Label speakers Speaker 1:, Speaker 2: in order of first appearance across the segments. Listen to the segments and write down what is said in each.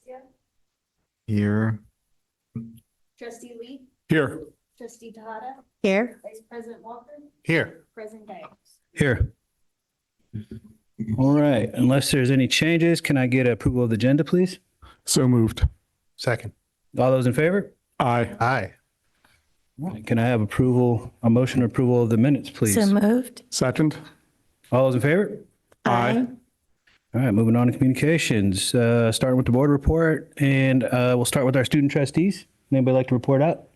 Speaker 1: Yeah.
Speaker 2: Here.
Speaker 1: Trustee Lee,
Speaker 2: Here.
Speaker 1: trustee Tahada,
Speaker 3: Here.
Speaker 1: vice president Walker,
Speaker 2: Here.
Speaker 1: president Geis.
Speaker 4: Here. All right, unless there's any changes, can I get approval of the agenda, please?
Speaker 2: So moved. Second.
Speaker 4: All those in favor?
Speaker 2: Aye. Aye.
Speaker 4: All right, can I have a motion approval of the minutes, please?
Speaker 3: So moved.
Speaker 2: Second.
Speaker 4: All those in favor?
Speaker 2: Aye.
Speaker 4: All right, moving on to communications, starting with the board report, and we'll start with our student trustees. Anybody like to report out?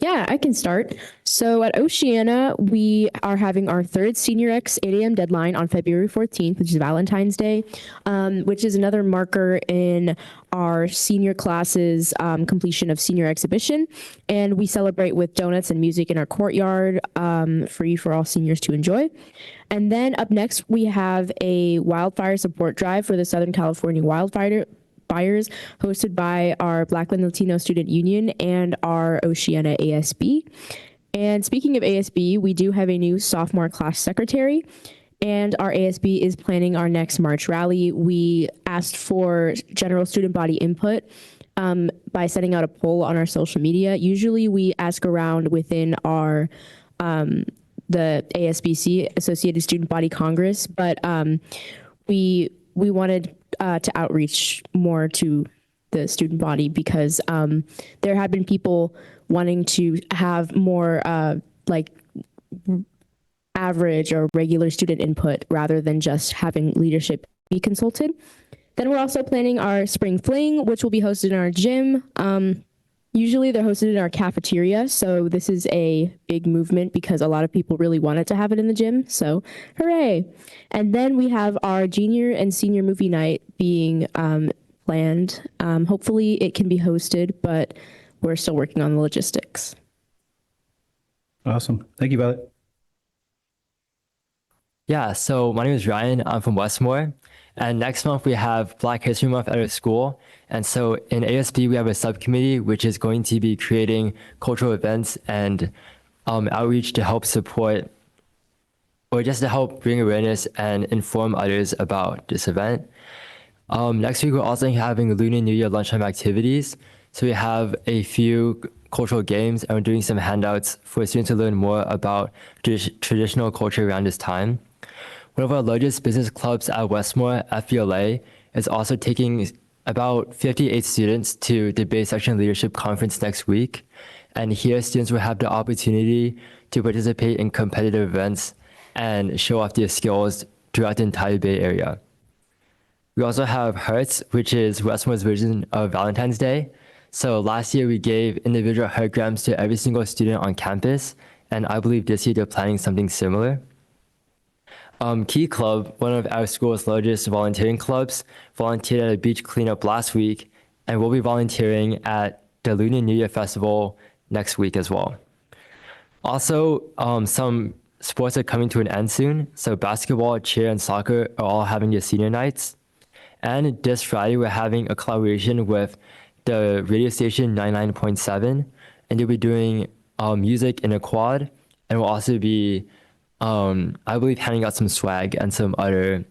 Speaker 5: Yeah, I can start. So at Oceana, we are having our third Senior X 8 a.m. deadline on February 14th, which is Valentine's Day, which is another marker in our senior classes completion of senior exhibition. And we celebrate with donuts and music in our courtyard, free for all seniors to enjoy. And then up next, we have a wildfire support drive for the Southern California wildfires hosted by our Black and Latino Student Union and our Oceana ASB. And speaking of ASB, we do have a new sophomore class secretary, and our ASB is planning our next March rally. We asked for general student body input by sending out a poll on our social media. Usually we ask around within our the ASBC, Associated Student Body Congress, but we wanted to outreach more to the student body because there have been people wanting to have more like average or regular student input rather than just having leadership be consulted. Then we're also planning our spring fling, which will be hosted in our gym. Usually they're hosted in our cafeteria, so this is a big movement because a lot of people really wanted to have it in the gym, so hooray. And then we have our junior and senior movie night being planned. Hopefully it can be hosted, but we're still working on the logistics.
Speaker 4: Awesome. Thank you, Violet.
Speaker 6: Yeah, so my name is Ryan. I'm from Westmore. And next month we have Black History Month at our school. And so in ASB, we have a subcommittee which is going to be creating cultural events and outreach to help support or just to help bring awareness and inform others about this event. Next week, we're also having Lunar New Year lunchtime activities. So we have a few cultural games and we're doing some handouts for students to learn more about traditional culture around this time. One of our largest business clubs at Westmore, FBLA, is also taking about 58 students to the Bay Section Leadership Conference next week. And here, students will have the opportunity to participate in competitive events and show off their skills throughout the entire Bay Area. We also have Hearts, which is Westmore's version of Valentine's Day. So last year, we gave individual heartgrams to every single student on campus. And I believe this year they're planning something similar. Key Club, one of our school's largest volunteering clubs, volunteered at a beach cleanup last week, and we'll be volunteering at the Lunar New Year Festival next week as well. Also, some sports are coming to an end soon, so basketball, cheer, and soccer are all having their senior nights. And this Friday, we're having a collaboration with the radio station 99.7, and they'll be doing music in a quad, and we'll also be I believe handing out some swag and some other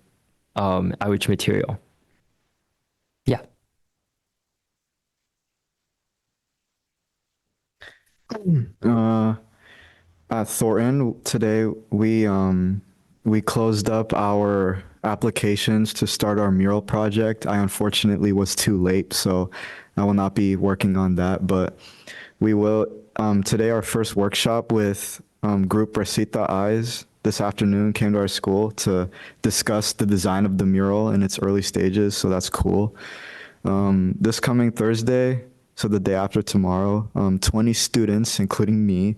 Speaker 6: outreach material. Yeah.
Speaker 2: At Thornton today, we closed up our applications to start our mural project. I unfortunately was too late, so I will not be working on that. But we will today. Our first workshop with group Recita Eyes this afternoon came to our school to discuss the design of the mural in its early stages, so that's cool. This coming Thursday, so the day after tomorrow, 20 students, including me,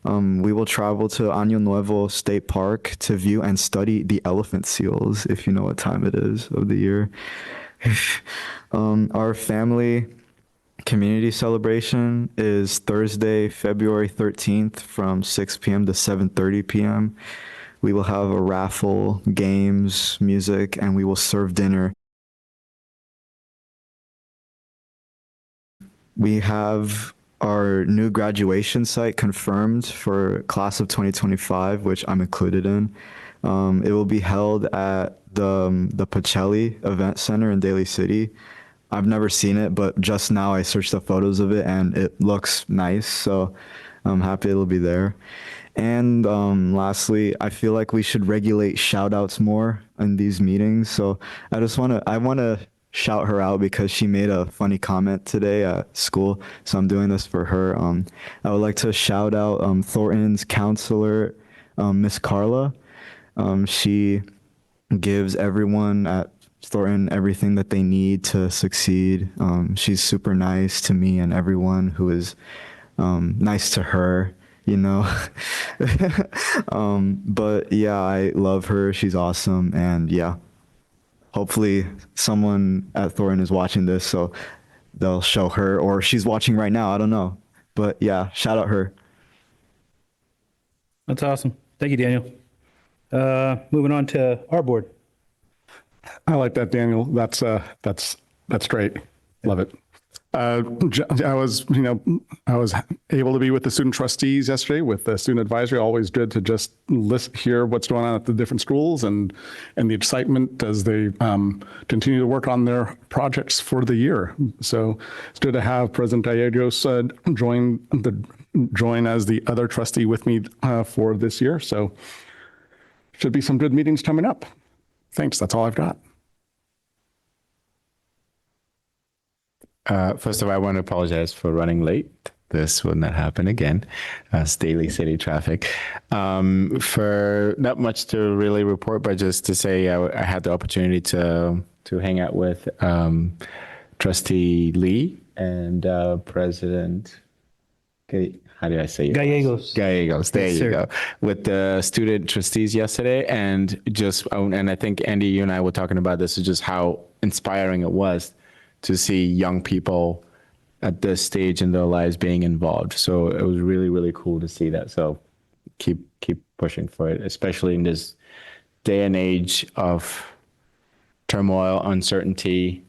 Speaker 2: we will travel to Año Nuevo State Park to view and study the elephant seals, if you know what time it is of the year. Our family community celebration is Thursday, February 13th from 6 p.m. to 7:30 p.m. We will have a raffle, games, music, and we will serve dinner. We have our new graduation site confirmed for class of 2025, which I'm included in. It will be held at the Pacelli Event Center in Daly City. I've never seen it, but just now I searched the photos of it and it looks nice. So I'm happy it'll be there. And lastly, I feel like we should regulate shout outs more in these meetings. So I want to shout her out because she made a funny comment today at school. So I'm doing this for her. I would like to shout out Thornton's counselor, Miss Carla. She gives everyone at Thornton everything that they need to succeed. She's super nice to me and everyone who is nice to her, you know. But yeah, I love her. She's awesome. And yeah, hopefully someone at Thornton is watching this, so they'll show her, or she's watching right now. I don't know. But yeah, shout out her.
Speaker 4: That's awesome. Thank you, Daniel. Moving on to our board.
Speaker 3: I like that, Daniel. That's great. Love it. I was able to be with the student trustees yesterday with the student advisory. Always good to just hear what's going on at the different schools and the excitement as they continue to work on their projects for the year. So it's good to have President Gallegos join as the other trustee with me for this year. So should be some good meetings coming up. Thanks. That's all I've got.
Speaker 7: First of all, I want to apologize for running late. This will not happen again. It's daily city traffic. For not much to really report, but just to say I had the opportunity to hang out with Trustee Lee and President. How do I say it?
Speaker 4: Gallegos.
Speaker 7: Gallegos. There
Speaker 4: Yes,
Speaker 7: you
Speaker 4: sir.
Speaker 7: go. With the student trustees yesterday, and I think Andy, you and I were talking about this, is just how inspiring it was to see young people at this stage in their lives being involved. So it was really, really cool to see that. So keep pushing for it, especially in this day and age of turmoil, uncertainty,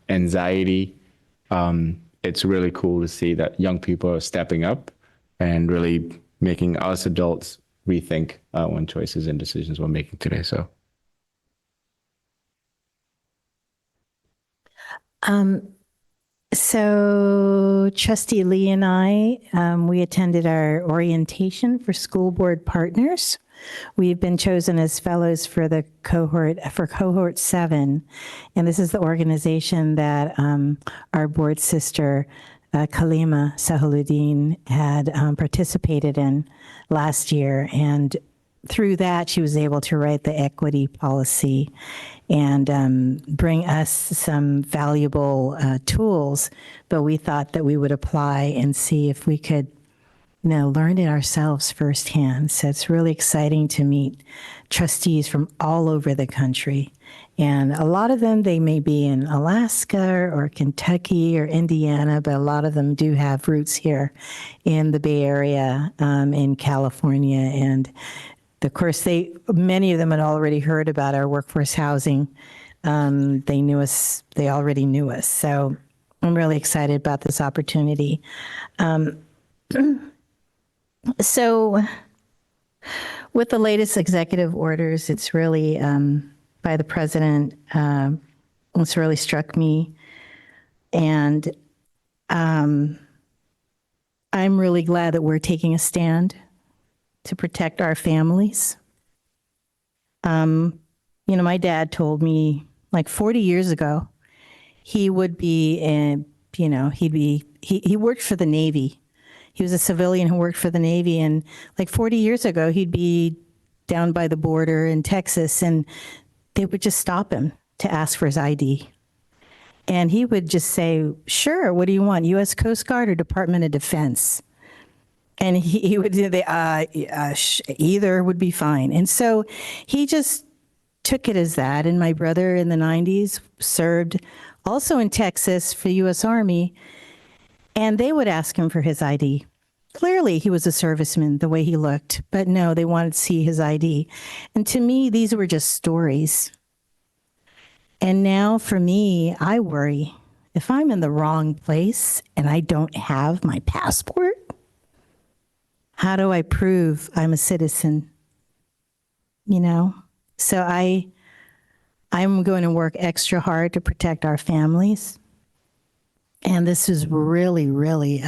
Speaker 7: anxiety. It's really cool to see that young people are stepping up and really making us adults rethink on choices and decisions we're making today. So.
Speaker 8: So Trustee Lee and I, we attended our orientation for school board partners. We've been chosen as fellows for the cohort 7, and this is the organization that our board sister Kalima Sahaluddin had participated in last year, and through that she was able to write the equity policy and bring us some valuable tools. But we thought that we would apply and see if we could learn it ourselves firsthand. So it's really exciting to meet trustees from all over the country. And a lot of them, they may be in Alaska or Kentucky or Indiana, but a lot of them do have roots here in the Bay Area, in California. And of course, many of them had already heard about our workforce housing. They already knew us. So I'm really excited about this opportunity. So with the latest executive orders, it's really by the president, it's really struck me. And I'm really glad that we're taking a stand to protect our families. My dad told me like 40 years ago, he would be he worked for the Navy. He was a civilian who worked for the Navy, and like 40 years ago, he'd be down by the border in Texas, and they would just stop him to ask for his ID. And he would just say, sure, what do you want, U.S. Coast Guard or Department of Defense? And he would say, either would be fine. And so he just took it as that. And my brother in the 90s served also in Texas for the U.S. Army, and they would ask him for his ID. Clearly, he was a serviceman the way he looked, but no, they wanted to see his ID. And to me, these were just stories. And now for me, I worry if I'm in the wrong place and I don't have my passport, how do I prove I'm a citizen? you know? So I'm going to work extra hard to protect our families. And this has really, really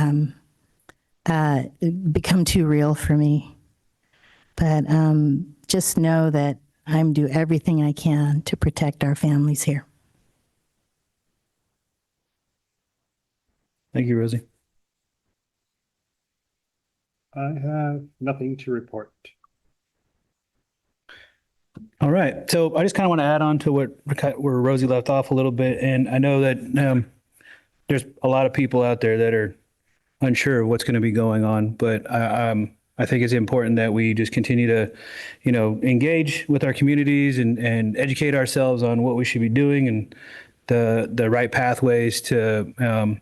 Speaker 8: become too real for me. But just know that I'm do everything I can to protect our families here.
Speaker 4: Thank you, Rosie.
Speaker 9: I have nothing to report.
Speaker 4: All right. So I just kind of want to add on to where Rosie left off a little bit. And I know that there's a lot of people out there that are unsure of what's going to be going on, but I think it's important that we just continue to, engage with our communities and educate ourselves on what we should be doing and the right pathways to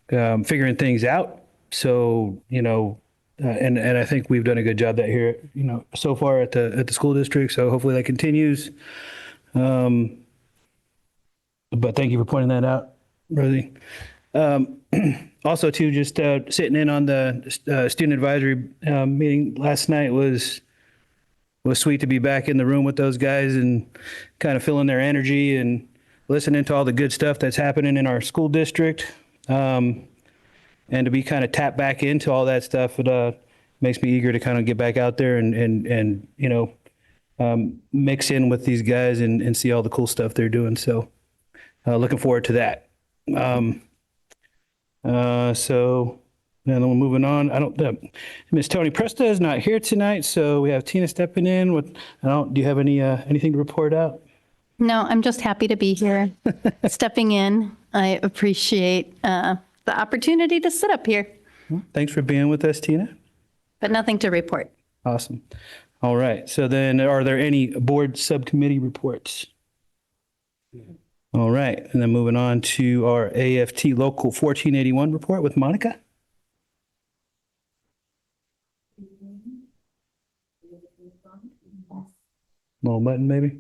Speaker 4: figuring things out. So, and I think we've done a good job that here, so far at the school district. So hopefully that continues. But thank you for pointing that out, Rosie. Also, too, just sitting in on the student advisory meeting last night was sweet to be back in the room with those guys and kind of feeling their energy and listening to all the good stuff that's happening in our school district. And to be kind of tapped back into all that stuff, it makes me eager to kind of get back out there and mix in with these guys and see all the cool stuff they're doing. So looking forward to that. So then we're moving on. Miss Tony Presta is not here tonight, so we have Tina stepping in. Do you have anything to report out?
Speaker 10: No, I'm just happy to be here, stepping in. I appreciate the opportunity to sit up here,
Speaker 4: Thanks for being with us, Tina.
Speaker 10: but nothing to report.
Speaker 4: Awesome. All right. So then are there any board subcommittee reports? All right. And then moving on to our AFT Local 1481 report with Monica. Little button, maybe.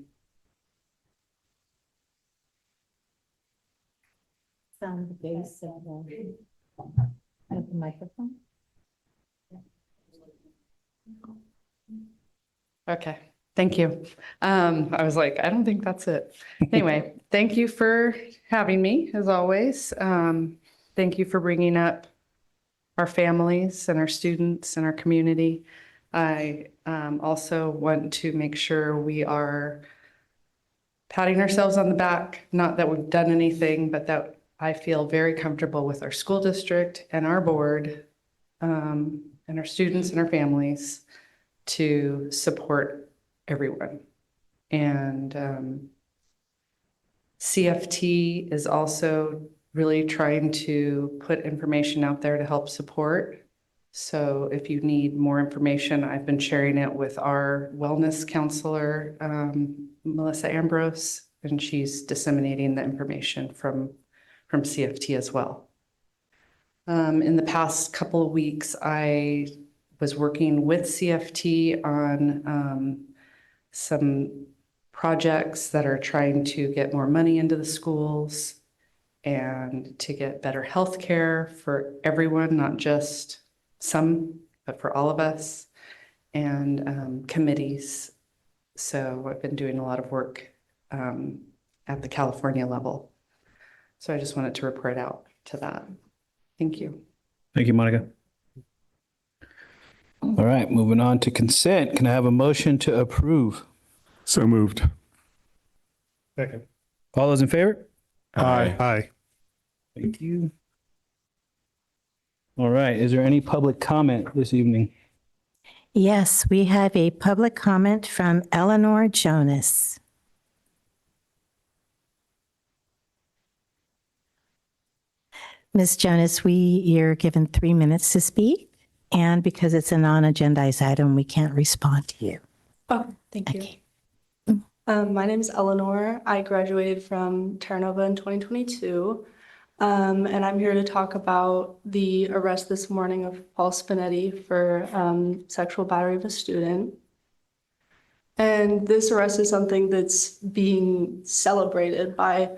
Speaker 8: Sound the bass of the microphone.
Speaker 11: Okay, thank you. I was like, I don't think that's it. Anyway, thank you for having me, as always. Thank you for bringing up our families and our students and our community. I also want to make sure we are patting ourselves on the back, not that we've done anything, but that I feel very comfortable with our school district and our board and our students and our families to support everyone. And CFT is also really trying to put information out there to help support. So if you need more information, I've been sharing it with our wellness counselor, Melissa Ambrose, and she's disseminating the information from CFT as well. In the past couple of weeks, I was working with CFT on some projects that are trying to get more money into the schools and to get better health care for everyone, not just some, but for all of us, and committees. So I've been doing a lot of work at the California level. So I just wanted to report out to that. Thank you.
Speaker 4: Thank you, Monica. All right, moving on to consent. Can I have a motion to approve?
Speaker 3: So moved.
Speaker 9: Second.
Speaker 4: All those in favor?
Speaker 3: Aye.
Speaker 9: Aye.
Speaker 4: Thank you. All right, is there any public comment this evening?
Speaker 8: Yes, we have a public comment from Eleanor Jonas. Ms. Jonas, you're given 3 minutes to speak, and because it's a non-agendized item, we can't respond to you.
Speaker 12: Oh, thank you.
Speaker 8: Okay.
Speaker 12: My name is Eleanor. I graduated from Terra Nova in 2022, and I'm here to talk about the arrest this morning of Paul Spinetti for sexual battery of a student. And this arrest is something that's being celebrated by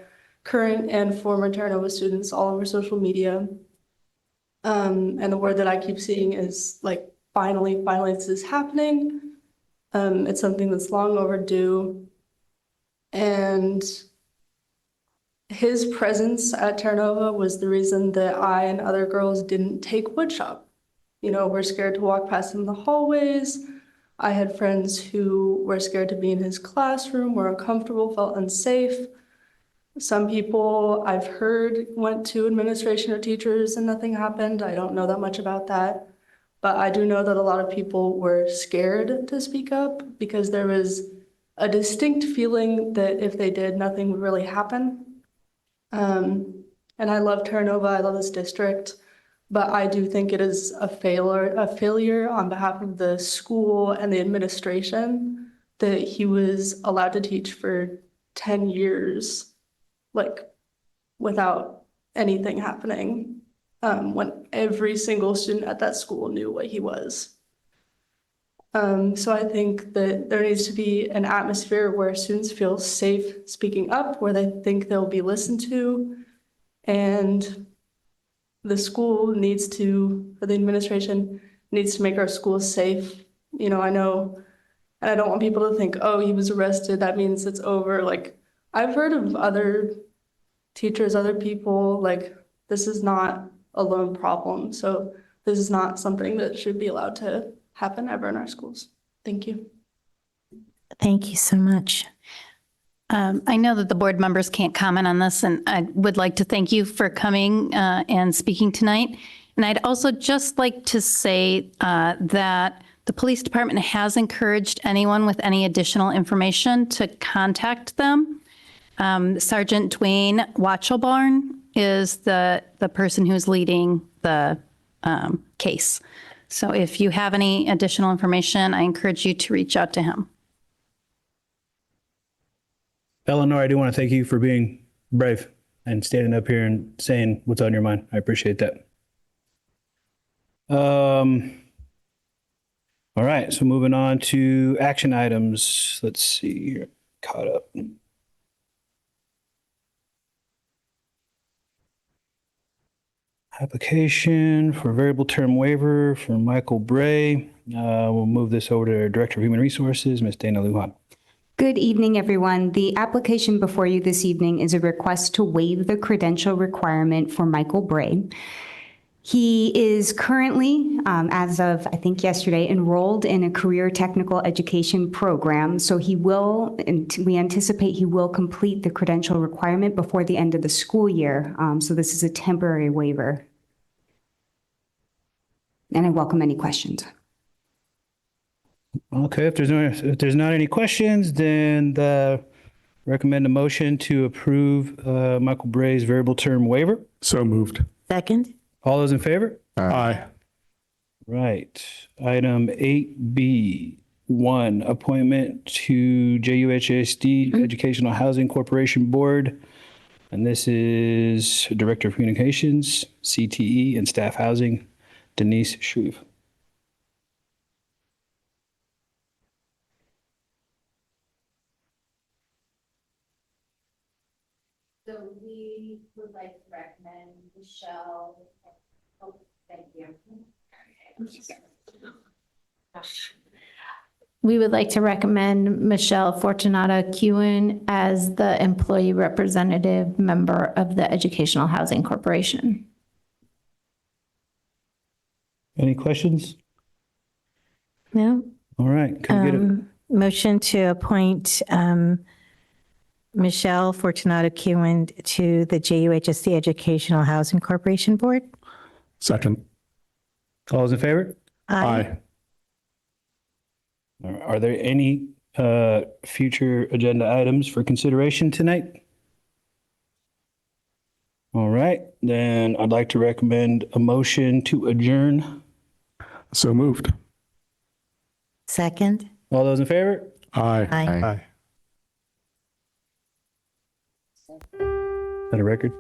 Speaker 12: current and former Terra Nova students all over social media. And the word that I keep seeing is like, finally, this is happening. It's something that's long overdue. And his presence at Terranova was the reason that I and other girls didn't take woodshop. You know, we're scared to walk past him in the hallways. I had friends who were scared to be in his classroom, were uncomfortable, felt unsafe. Some people I've heard went to administration or teachers and nothing happened. I don't know that much about that. But I do know that a lot of people were scared to speak up because there was a distinct feeling that if they did, nothing would really happen. And I love Terranova, I love this district, but I do think it is a failure on behalf of the school and the administration that he was allowed to teach for 10 years, like without anything happening, when every single student at that school knew what he was. So I think that there needs to be an atmosphere where students feel safe speaking up, where they think they'll be listened to, and the school needs to, or the administration needs to make our schools safe. You know, and I don't want people to think, oh, he was arrested, that means it's over. Like, I've heard of other teachers, other people, like, this is not a lone problem. So this is not something that should be allowed to happen ever in our schools. Thank you.
Speaker 8: Thank you so much.
Speaker 10: I know that the board members can't comment on this, and I would like to thank you for coming and speaking tonight. And I'd also just like to say that the police department has encouraged anyone with any additional information to contact them. Sergeant Dwayne Watchelbarn is the person who's leading the case. So if you have any additional information, I encourage you to reach out to him.
Speaker 4: Eleanor, I do want to thank you for being brave and standing up here and saying what's on your mind. I appreciate that. All right, so moving on to action items. Let's see here. Caught up. Application for variable term waiver for Michael Bray. We'll move this over to our Director of Human Resources, Ms. Dana Lujan.
Speaker 13: Good evening, everyone. The application before you this evening is a request to waive the credential requirement for Michael Bray. He is currently, as of, I think yesterday, enrolled in a career technical education program. So he will, and we anticipate he will complete the credential requirement before the end of the school year. So this is a temporary waiver. And I welcome any questions.
Speaker 4: Okay, if there's not any questions, then recommend a motion to approve Michael Bray's variable term waiver.
Speaker 3: So moved.
Speaker 8: Second?
Speaker 4: All those in favor?
Speaker 3: Aye.
Speaker 4: Right. Item 8B1, appointment to JUHSD Educational Housing Corporation Board. And this is Director of Communications, CTE, and Staff Housing, Denise Shreve.
Speaker 1: So we would like to recommend Michelle. Oh, thank you.
Speaker 10: We would like to recommend Michelle Fortunata Kewen as the employee representative member of the Educational Housing Corporation.
Speaker 4: Any questions?
Speaker 8: No?
Speaker 4: All right, can we get it?
Speaker 8: Motion to appoint Michelle Fortunato Kewen to the JUHSD Educational Housing Corporation Board.
Speaker 3: Second.
Speaker 4: All those in favor?
Speaker 3: Aye.
Speaker 4: Are there any future agenda items for consideration tonight? All right, then I'd like to recommend a motion to adjourn.
Speaker 3: So moved.
Speaker 8: Second?
Speaker 4: All those in favor?
Speaker 3: Aye.
Speaker 8: Aye.
Speaker 9: Aye.
Speaker 4: Is that a record?